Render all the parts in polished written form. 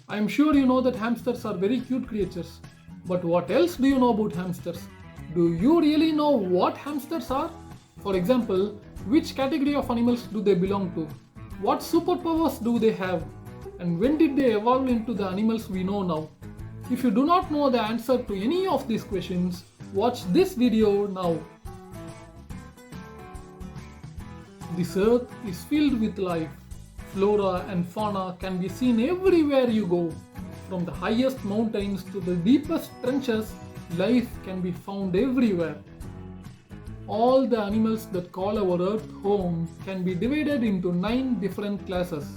I am sure you know that hamsters are very cute creatures. But what else do you know about hamsters? Do you really know what hamsters are? For example, which category of animals do they belong to? What superpowers do they have? And when did they evolve into the animals we know now? If you do not know the answer to any of these questions, watch this video now. This earth is filled with life. Flora and fauna can be seen everywhere you go. From the highest mountains to the deepest trenches, life can be found everywhere. All the animals that call our earth home can be divided into 9 different classes.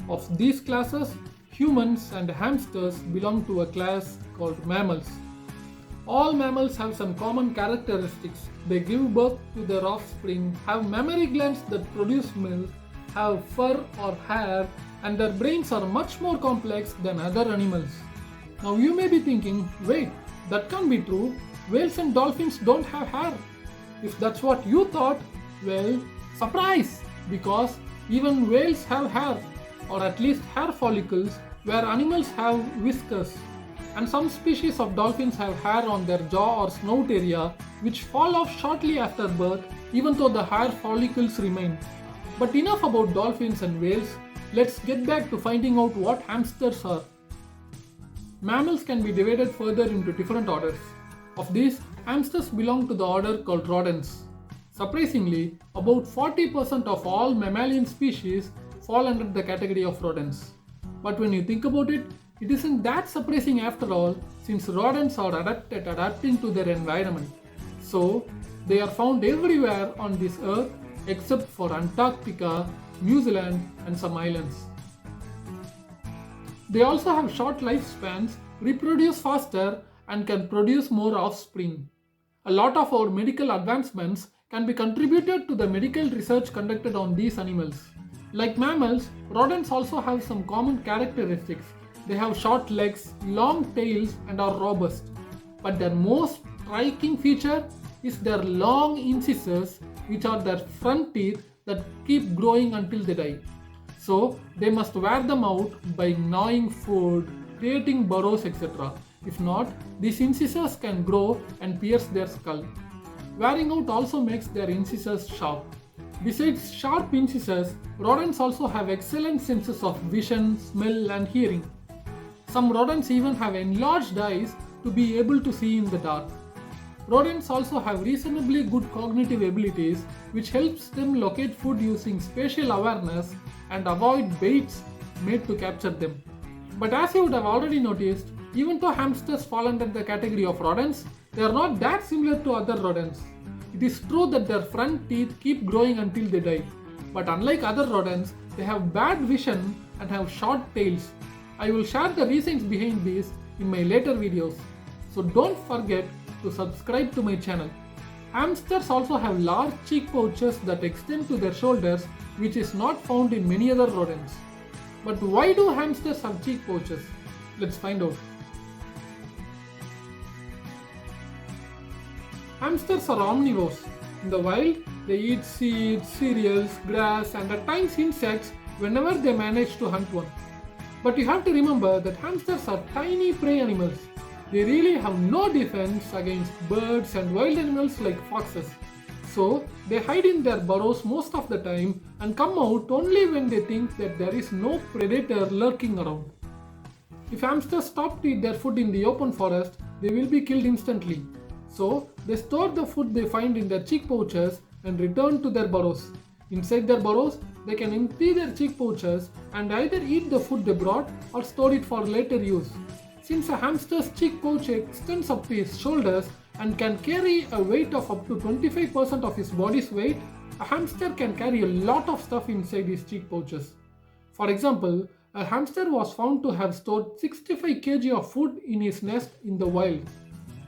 Of these classes, humans and hamsters belong to a class called mammals. All mammals have some common characteristics. They give birth to their offspring, have mammary glands that produce milk, have fur or hair, and their brains are much more complex than other animals. Now you may be thinking, wait, that can't be true. Whales and dolphins don't have hair. If that's what you thought, well, surprise! Because even whales have hair, or at least hair follicles, where animals have whiskers. And some species of dolphins have hair on their jaw or snout area, which fall off shortly after birth, even though the hair follicles remain. But enough about dolphins and whales, let's get back to finding out what hamsters are. Mammals can be divided further into different orders. Of these, hamsters belong to the order called rodents. Surprisingly, about 40% of all mammalian species fall under the category of rodents. But when you think about it, it isn't that surprising after all, since rodents are adept at adapting to their environment. So, they are found everywhere on this earth except for Antarctica, New Zealand, and some islands. They also have short lifespans, reproduce faster, and can produce more offspring. A lot of our medical advancements can be contributed to the medical research conducted on these animals. Like mammals, rodents also have some common characteristics. They have short legs, long tails, and are robust. But their most striking feature is their long incisors, which are their front teeth that keep growing until they die. So they must wear them out by gnawing food, creating burrows, etc. If not, these incisors can grow and pierce their skull. Wearing out also makes their incisors sharp. Besides sharp incisors, rodents also have excellent senses of vision, smell, and hearing. Some rodents even have enlarged eyes to be able to see in the dark. Rodents also have reasonably good cognitive abilities, which helps them locate food using spatial awareness and avoid baits made to capture them. But as you would have already noticed, even though hamsters fall under the category of rodents, they are not that similar to other rodents. It is true that their front teeth keep growing until they die, but unlike other rodents, they have bad vision and have short tails. I will share the reasons behind this in my later videos, so don't forget to subscribe to my channel. Hamsters also have large cheek pouches that extend to their shoulders, which is not found in many other rodents. But why do hamsters have cheek pouches? Let's find out. Hamsters are omnivores. In the wild, they eat seeds, cereals, grass, and at times insects whenever they manage to hunt one. But you have to remember that hamsters are tiny prey animals. They really have no defense against birds and wild animals like foxes. So, they hide in their burrows most of the time and come out only when they think that there is no predator lurking around. If hamsters stop to eat their food in the open forest, they will be killed instantly. So, they store the food they find in their cheek pouches and return to their burrows. Inside their burrows, they can empty their cheek pouches and either eat the food they brought or store it for later use. Since a hamster's cheek pouch extends up to his shoulders and can carry a weight of up to 25% of his body's weight, a hamster can carry a lot of stuff inside his cheek pouches. For example, a hamster was found to have stored 65 kg of food in his nest in the wild.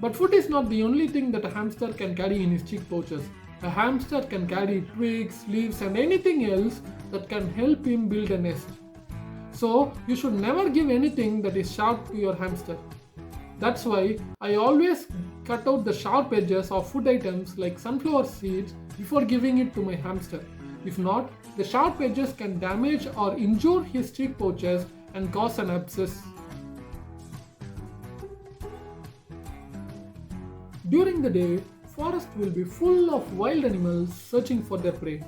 But food is not the only thing that a hamster can carry in his cheek pouches. A hamster can carry twigs, leaves, and anything else that can help him build a nest. So, you should never give anything that is sharp to your hamster. That's why I always cut out the sharp edges of food items like sunflower seeds before giving it to my hamster. If not, the sharp edges can damage or injure his cheek pouches and cause an abscess. During the day, forest will be full of wild animals searching for their prey.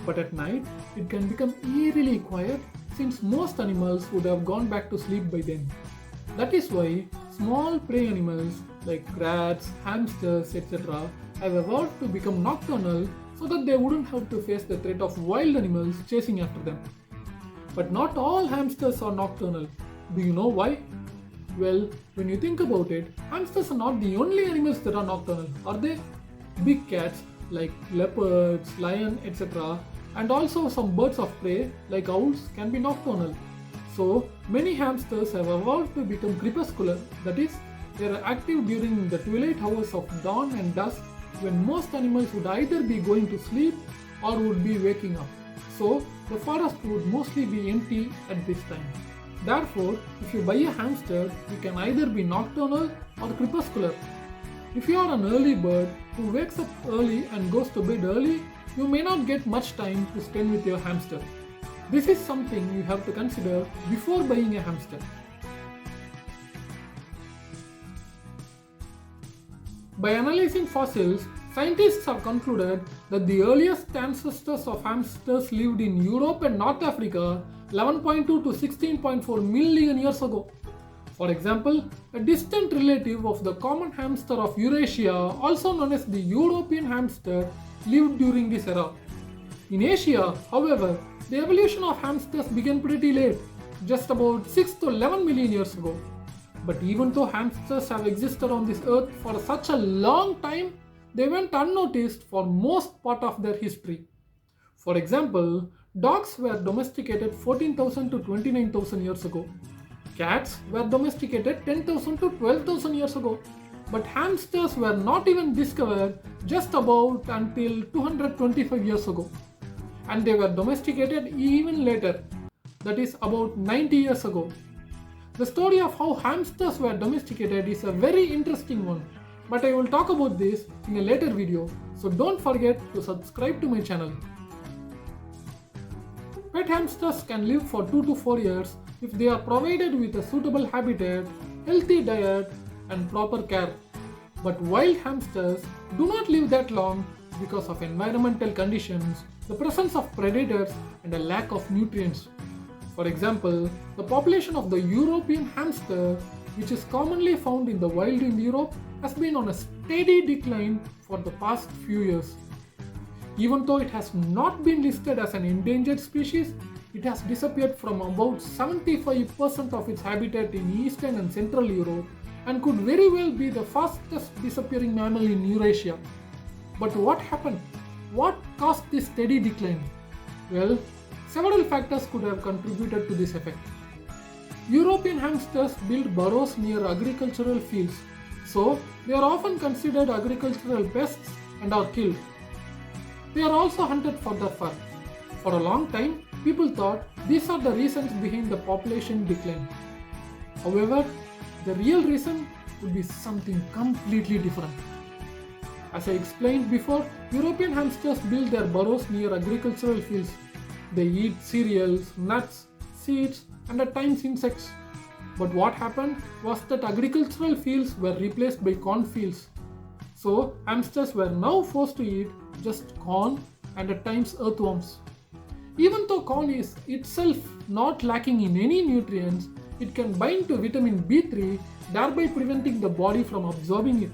But at night, it can become eerily quiet since most animals would have gone back to sleep by then. That is why small prey animals like rats, hamsters, etc. have evolved to become nocturnal so that they wouldn't have to face the threat of wild animals chasing after them. But not all hamsters are nocturnal. Do you know why? Well, when you think about it, hamsters are not the only animals that are nocturnal, are they? Big cats like leopards, lion, etc. and also some birds of prey like owls can be nocturnal. So, many hamsters have evolved to become crepuscular, that is, they are active during the twilight hours of dawn and dusk when most animals would either be going to sleep or would be waking up. So, the forest would mostly be empty at this time. Therefore, if you buy a hamster, you can either be nocturnal or crepuscular. If you are an early bird who wakes up early and goes to bed early, you may not get much time to spend with your hamster. This is something you have to consider before buying a hamster. By analyzing fossils, scientists have concluded that the earliest ancestors of hamsters lived in Europe and North Africa 11.2 to 16.4 million years ago. For example, a distant relative of the common hamster of Eurasia, also known as the European hamster, lived during this era. In Asia, however, the evolution of hamsters began pretty late, just about 6 to 11 million years ago. But even though hamsters have existed on this earth for such a long time, they went unnoticed for most part of their history. For example, dogs were domesticated 14,000 to 29,000 years ago. Cats were domesticated 10,000 to 12,000 years ago. But hamsters were not even discovered just about until 225 years ago. And they were domesticated even later, that is about 90 years ago. The story of how hamsters were domesticated is a very interesting one, but I will talk about this in a later video, so don't forget to subscribe to my channel. Pet hamsters can live for 2 to 4 years if they are provided with a suitable habitat, healthy diet, and proper care. But wild hamsters do not live that long because of environmental conditions, the presence of predators, and a lack of nutrients. For example, the population of the European hamster, which is commonly found in the wild in Europe, has been on a steady decline for the past few years. Even though it has not been listed as an endangered species, it has disappeared from about 75% of its habitat in Eastern and Central Europe and could very well be the fastest disappearing mammal in Eurasia. But what happened? What caused this steady decline? Well, several factors could have contributed to this effect. European hamsters build burrows near agricultural fields, so they are often considered agricultural pests and are killed. They are also hunted for their fur. For a long time, people thought these are the reasons behind the population decline. However, the real reason would be something completely different. As I explained before, European hamsters build their burrows near agricultural fields. They eat cereals, nuts, seeds, and at times insects. But what happened was that agricultural fields were replaced by cornfields. So hamsters were now forced to eat just corn and at times earthworms. Even though corn is itself not lacking in any nutrients, it can bind to vitamin B3, thereby preventing the body from absorbing it.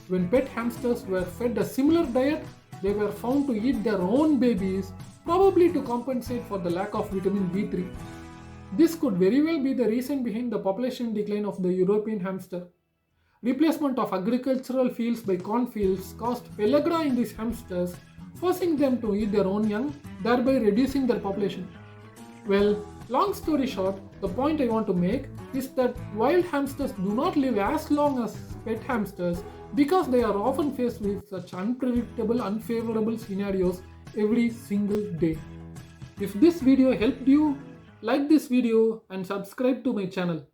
When pet hamsters were fed a similar diet, they were found to eat their own babies, probably to compensate for the lack of vitamin B3. This could very well be the reason behind the population decline of the European hamster. Replacement of agricultural fields by cornfields caused pellagra in these hamsters, forcing them to eat their own young, thereby reducing their population. Well, long story short, the point I want to make is that wild hamsters do not live as long as pet hamsters because they are often faced with such unpredictable, unfavorable scenarios every single day. If this video helped you, like this video and subscribe to my channel.